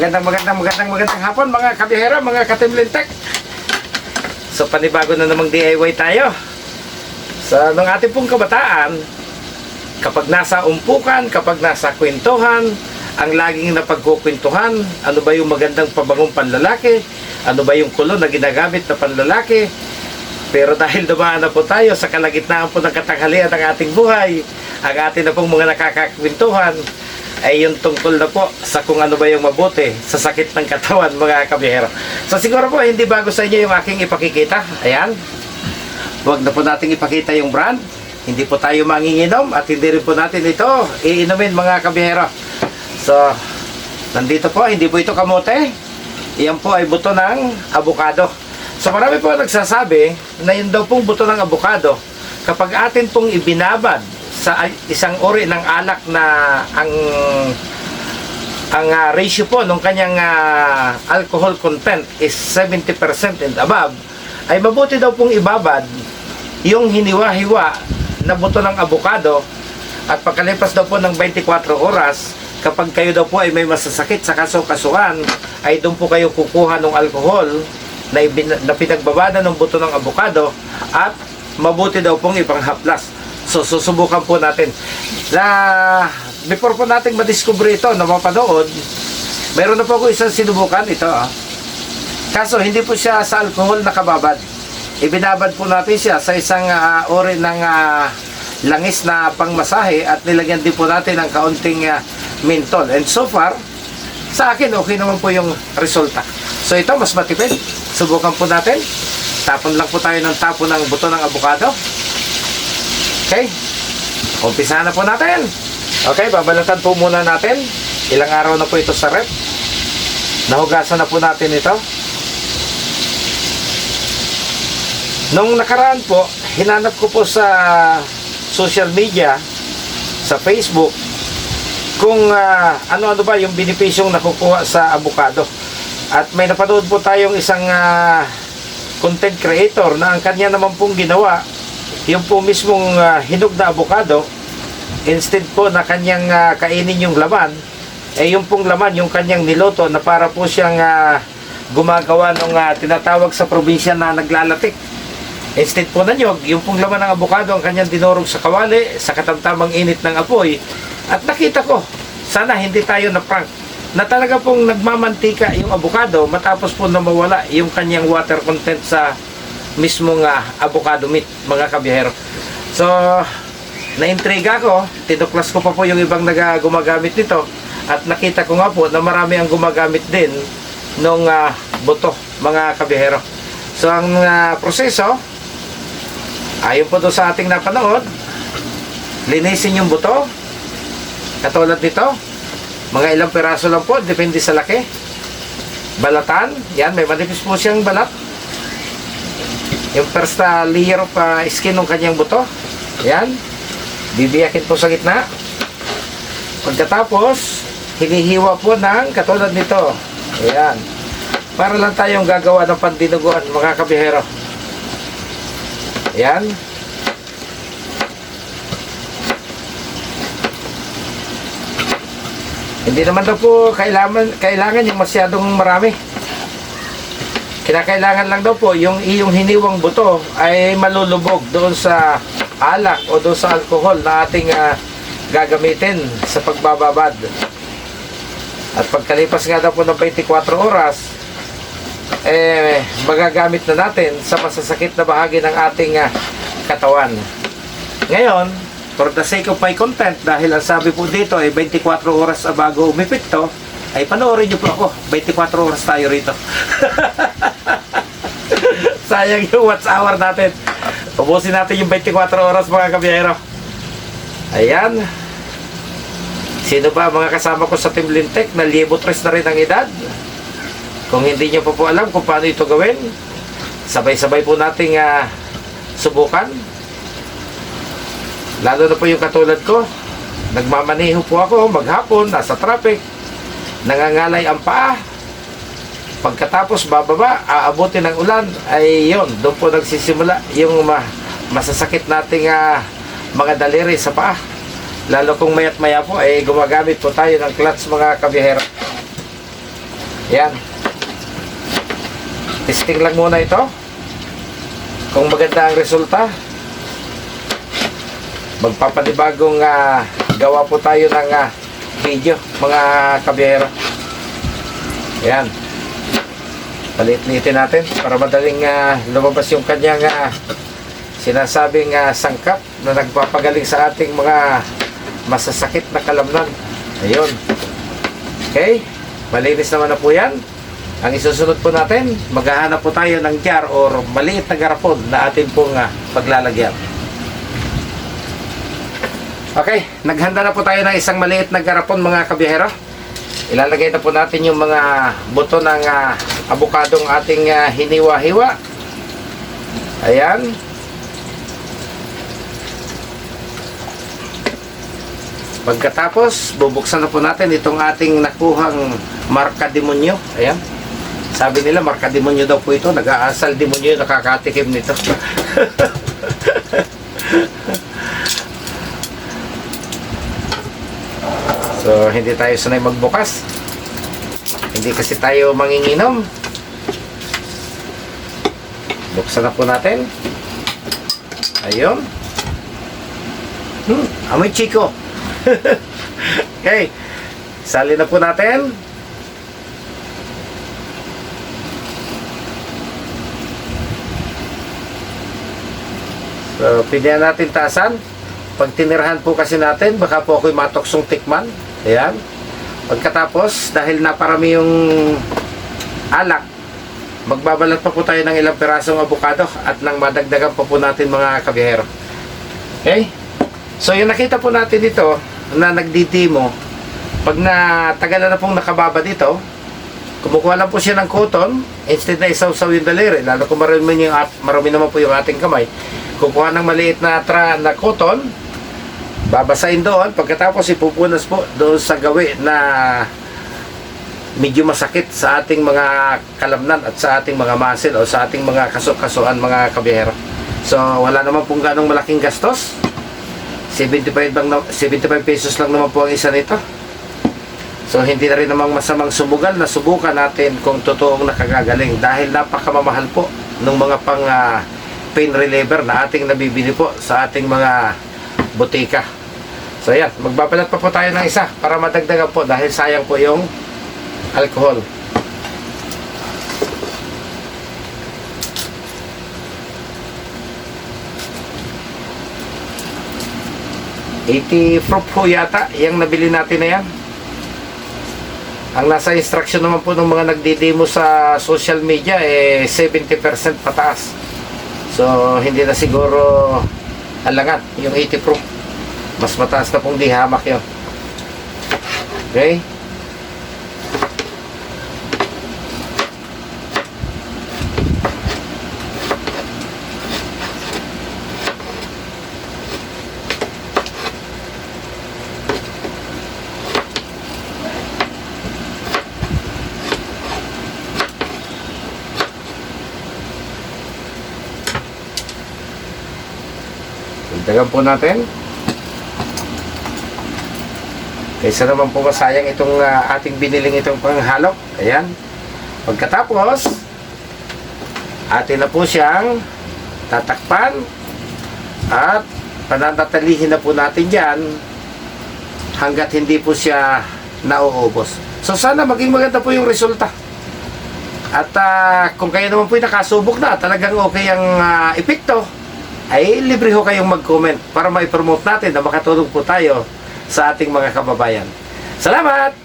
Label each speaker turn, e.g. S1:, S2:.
S1: Magandang hapon mga kabihero, mga katimlintek. So panibago na namang DIY tayo. Sa nung ating pong kabataan, kapag nasa umpukan, kapag nasa kwentuhan, ang laging napagkukwentuhan, ano ba yung magandang pabangong panlalaki, ano ba yung kulo na ginagamit na panlalaki. Pero dahil dumaan na po tayo sa kalagitnaan po ng katanghalian ng ating buhay, ang ating na pong mga nakakakwentuhan ay yung tungkol na po sa kung ano ba yung mabuti sa sakit ng katawan, mga kabihero. So siguro po hindi bago sa inyo yung aking ipakikita. Ayan, huwag na po nating ipakita yung brand. Hindi po tayo manginginom at hindi rin po natin ito iinumin, mga kabihero. So nandito po, hindi po ito kamote. Iyan po ay buto ng avocado. So marami po nagsasabi na yun daw pong buto ng avocado, kapag atin pong ibinabad sa isang uri ng alak na ang ratio po ng kanyang alcohol content is 70% and above, ay mabuti daw pong ibabad yung hiniwa-hiwa na buto ng avocado, at pagkalipas daw po ng 24 oras, kapag kayo daw po ay may masasakit sa kasukasuan, ay doon po kayo kukuha ng alcohol na pinagbabada ng buto ng avocado, at mabuti daw pong ipanghaplas. So susubukan po natin. Before po natin madiscover ito na mapanood, mayroon na po ako isang sinubukan ito. Kaso hindi po siya sa alcohol nakababad. Ibinabad po natin siya sa isang uri ng langis na pangmasahe, at nilagyan din po natin ng kaunting menthol. And so far, sa akin okay naman po yung resulta. So ito mas matipid. Subukan po natin. Tapon lang po tayo ng tapon ng buto ng avocado. Okay, umpisahan na po natin. Okay, babalatan po muna natin. Ilang araw na po ito sa rep. Nahugasan na po natin ito. Nung nakaraan po, hinanap ko po sa social media, sa Facebook, kung ano-ano ba yung benepisyong nakukuha sa avocado. At may napanood po tayong isang content creator na ang kanya naman pong ginawa, yung po mismong hinog na avocado, instead po na kanyang kainin yung laman, yung pong laman yung kanyang niloto na para po siyang gumagawa ng tinatawag sa probinsya na naglalatik. Instead po na nyog, yung pong laman ng avocado ang kanyang dinurog sa kawali, sa katamtamang init ng apoy. At nakita ko, sana hindi tayo na-prank, na talaga pong nagmamantika yung avocado matapos po na mawala yung kanyang water content sa mismong avocado meat, mga kabihero. So naintriga ko, tinuklas ko pa po yung ibang gumagamit nito, at nakita ko nga po na marami ang gumagamit din nung buto, mga kabihero. So ang proseso, ayon po doon sa ating napanood, linisin yung buto katulad nito, mga ilang piraso lang po, depende sa laki. Balatan, yan, may manipis po siyang balat, yung first layer of skin ng kanyang buto. Yan, bibiyakin po sa gitna. Pagkatapos, hinihiwa po ng katulad nito. Ayan, para lang tayong gagawa ng pandinuguan, mga kabihero. Ayan. Hindi naman daw po kailangan yung masyadong marami. Kinakailangan lang daw po yung iyong hiniwang buto ay malulubog doon sa alak o doon sa alcohol na ating gagamitin sa pagbababad. At pagkalipas nga daw po ng 24 oras, magagamit na natin sa masasakit na bahagi ng ating katawan. Ngayon, for the sake of my content, dahil ang sabi po dito ay 24 oras bago umipit to, ay panoorin nyo po ako. 24 oras tayo rito. Sayang yung watch hour natin. Ubusin natin yung 24 oras, mga kabiyero. Ayan. Sino ba mga kasama ko sa Team Lintek na libo-tres na rin ang edad? Kung hindi nyo po alam kung paano ito gawin, sabay-sabay po nating subukan. Lalo na po yung katulad ko, nagmamaneho po ako maghapon, nasa traffic, nangangalay ang paa. Pagkatapos bababa, aabutin ng ulan, ay yun, doon po nagsisimula yung masasakit nating mga daliri sa paa. Lalo kung mayat maya po, gumagamit po tayo ng clutch, mga kabihero. Yan. Testing lang muna ito. Kung maganda ang resulta, magpapanibagong gawa po tayo ng video, mga kabiyero. Yan. Palit-litin natin para madaling lumabas yung kanyang sinasabing sangkap na nagpapagaling sa ating mga masasakit na kalamnan. Ayun. Okay. Malinis naman na po yan. Ang isusunod po natin, maghahanap po tayo ng jar or maliit na garapon na atin pong paglalagyan. Okay. Naghanda na po tayo ng isang maliit na garapon, mga kabiyahero. Ilalagay na po natin yung mga buto ng abukadong ating hiniwa-hiwa. Ayan. Pagkatapos, bubuksan na po natin itong ating nakuhang marka demonyo. Ayan. Sabi nila, marka demonyo daw po ito. Nag-aasal demonyo, nakakatikim nito. So, hindi tayo sanay magbukas. Hindi kasi tayo manginginom. Buksan na po natin. Ayun. Amoy chiko. Okay. Sali na po natin. So, pilihan natin taasan. Pag tinirahan po kasi natin, baka po ako'y matoksong tikman. Ayan. Pagkatapos, dahil naparami yung alak, magbabalat pa po tayo ng ilang pirasong abukado at nang madagdagan pa po natin, mga kabiyahero. Okay? So, yung nakita po natin dito na nagdidimo, pag natagalan na pong nakababa dito, kumukuha lang po siya ng cotton, instead na isawsaw yung daliri, lalo kung marami naman po yung ating kamay, kukuha ng maliit na cotton, babasahin doon, pagkatapos ipupunas po doon sa gawi na medyo masakit sa ating mga kalamnan at sa ating mga muscle o sa ating mga kasukasuan, mga kabiyahero. So, wala naman pong ganong malaking gastos. 75 pesos lang naman po ang isa nito. So, hindi na rin namang masamang sumugal na subukan natin kung totoong nakagagaling dahil napakamamahal po ng mga pang pain reliever na ating nabibili po sa ating mga butika. So, yan. Magbabalat pa po tayo ng isa para madagdagan po dahil sayang po yung alcohol. $80 proof po yata yung nabili natin na yan. Ang nasa instruction naman po ng mga nagdidemo sa social media 70% pataas. So hindi na siguro alangan yung 80 proof. Mas mataas na pong di hamak yun. Okay. Dagan po natin. Kaysa naman po masayang itong ating biniling itong panghalok. Ayan. Pagkatapos, atin na po siyang tatakpan at pananatilihin na po natin dyan hanggat hindi po siya nauubos. So sana maging maganda po yung resulta. At kung kayo naman po nakasubok na, talagang okay ang epekto, ay libre ho kayong mag-comment para ma-promote natin na makatulong po tayo sa ating mga kababayan. Salamat!